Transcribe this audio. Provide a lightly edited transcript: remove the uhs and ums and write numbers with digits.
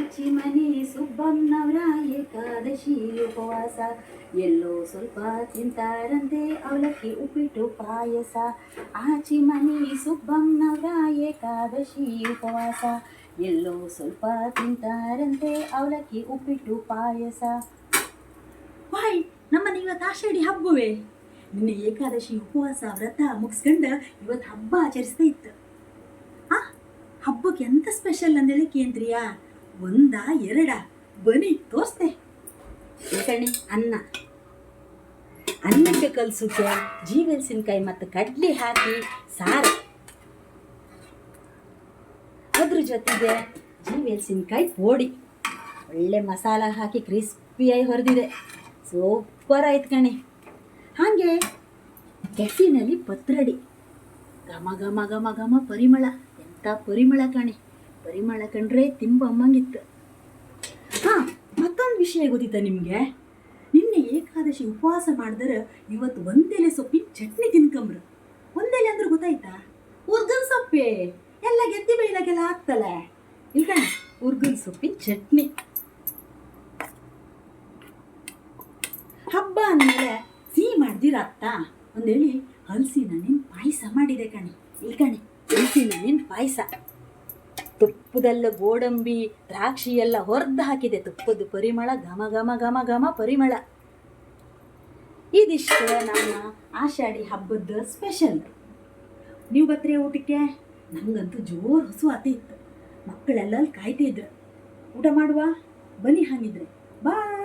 ಆಚಿಮನೆ ಸುಬ್ಬಮ್ಮನವರ ಏಕಾದಶಿ ಉಪವಾಸ. ಎಲ್ಲೋ ಸ್ವಲ್ಪ ತಿಂತಾರಂತೆ ಅವಲಕ್ಕಿ ಉಪ್ಪಿಟ್ಟು ಪಾಯಸ. ಆಚಿಮನೆ ಸುಬ್ಬಮ್ಮನವರ ಏಕಾದಶಿ ಉಪವಾಸ. ಎಲ್ಲೋ ಸ್ವಲ್ಪ ತಿಂತಾರಂತೆ ಅವಲಕ್ಕಿ ಉಪ್ಪಿಟ್ಟು ಪಾಯಸ. ವಾಯ್, ನಮ್ಮನೆ ಇವತ್ತು ಆಷಾಢಿ ಹಬ್ಬವೇ. ನಿನ್ನೆ ಏಕಾದಶಿ ಉಪವಾಸ ವ್ರತ ಮುಗಿಸ್ಕೊಂಡು ಇವತ್ತು ಹಬ್ಬ ಆಚರಿಸ್ತಾ ಇತ್ತು. ಹಬ್ಬಕ್ಕೆ ಎಂತ ಸ್ಪೆಷಲ್ ಅಂದೇಳಿ ಕೇಂದ್ರಿಯಾ? ಒಂದ ಎರಡ ಬನ್ನಿ ತೋರಿಸ್ತೆ. ಕಣಿ ಅನ್ನಕ್ಕೆ ಕಲ್ಸುತ್ತೆ ಜೀವೆಲ್ಸಿನಕಾಯಿ ಮತ್ತು ಕಡ್ಲಿ ಹಾಕಿ ಸಾರು. ಅದ್ರ ಜೊತೆಗೆ ಜೀವೆಲ್ಸಿನಕಾಯಿ ಪೋಡಿ ಒಳ್ಳೆ ಮಸಾಲ ಹಾಕಿ ಕ್ರಿಸ್ಪಿಯಾಗಿ ಹೊರದಿದೆ. ಸೂಪರ್ ಆಯ್ತು ಕಣಿ. ಹಾಗೆ ಕೆಫಿನಲ್ಲಿ ಪತ್ರಡಿ ಘಮ ಘಮ ಘಮ ಘಮ ಪರಿಮಳ. ಎಂಥ ಪರಿಮಳ ಕಣಿ. ಪರಿಮಳ ಕಂಡ್ರೆ ತಿಂಬಮ್ಮಂಗಿತ್ತು. ಮತ್ತೊಂದು ವಿಷಯ ಗೊತ್ತಿತ್ತ ನಿಮಗೆ? ನಿನ್ನೆ ಏಕಾದಶಿ ಉಪವಾಸ ಮಾಡಿದ್ರೆ ಇವತ್ತು ಒಂದೆಲೆ ಸೊಪ್ಪಿನ ಚಟ್ನಿ ತಿನ್ಕಂಬ್ರು. ಒಂದೆಲೆ ಅಂದ್ರೆ ಗೊತ್ತಾಯ್ತಾ? ಉರ್ಗನ್ ಸೊಪ್ಪೆ. ಎಲ್ಲ ಗೆದ್ದಿ ಬೈಲಾಗೆಲ್ಲ ಆಗ್ತಲ್ಲ. ಇಲ್ಕಣ ಉರ್ಗನ್ ಸೊಪ್ಪಿನ ಚಟ್ನಿ. ಹಬ್ಬ ಅಂದಮೇಲೆ ಸಿಹಿ ಮಾಡ್ದಿರ ಅತ್ತ ಒಂದೇಳಿ ಹಲಸಿನ ಹಣ್ಣಿನ ಪಾಯಸ ಮಾಡಿದೆ ಕಣಿ. ಇಲ್ಕಣಿ ಹಲಸಿನ ಹಣ್ಣಿನ ಪಾಯಸ. ತುಪ್ಪದಲ್ಲ ಗೋಡಂಬಿ ದ್ರಾಕ್ಷಿ ಎಲ್ಲ ಹೊರದು ಹಾಕಿದೆ. ತುಪ್ಪದ ಪರಿಮಳ ಘಮ ಘಮ ಘಮ ಘಮ ಪರಿಮಳ. ಇದಿಷ್ಟು ನಮ್ಮ ಆಷಾಢಿ ಹಬ್ಬದ ಸ್ಪೆಷಲ್. ನೀವು ಬತ್ರೆ ಊಟಕ್ಕೆ? ನನಗಂತೂ ಜೋರು ಹಸು ಆತ ಇತ್ತು. ಮಕ್ಕಳೆಲ್ಲ ಕಾಯ್ತಿದ್ರು. ಊಟ ಮಾಡುವ ಬನ್ನಿ. ಹಾಗಿದ್ರೆ ಬಾಯ್.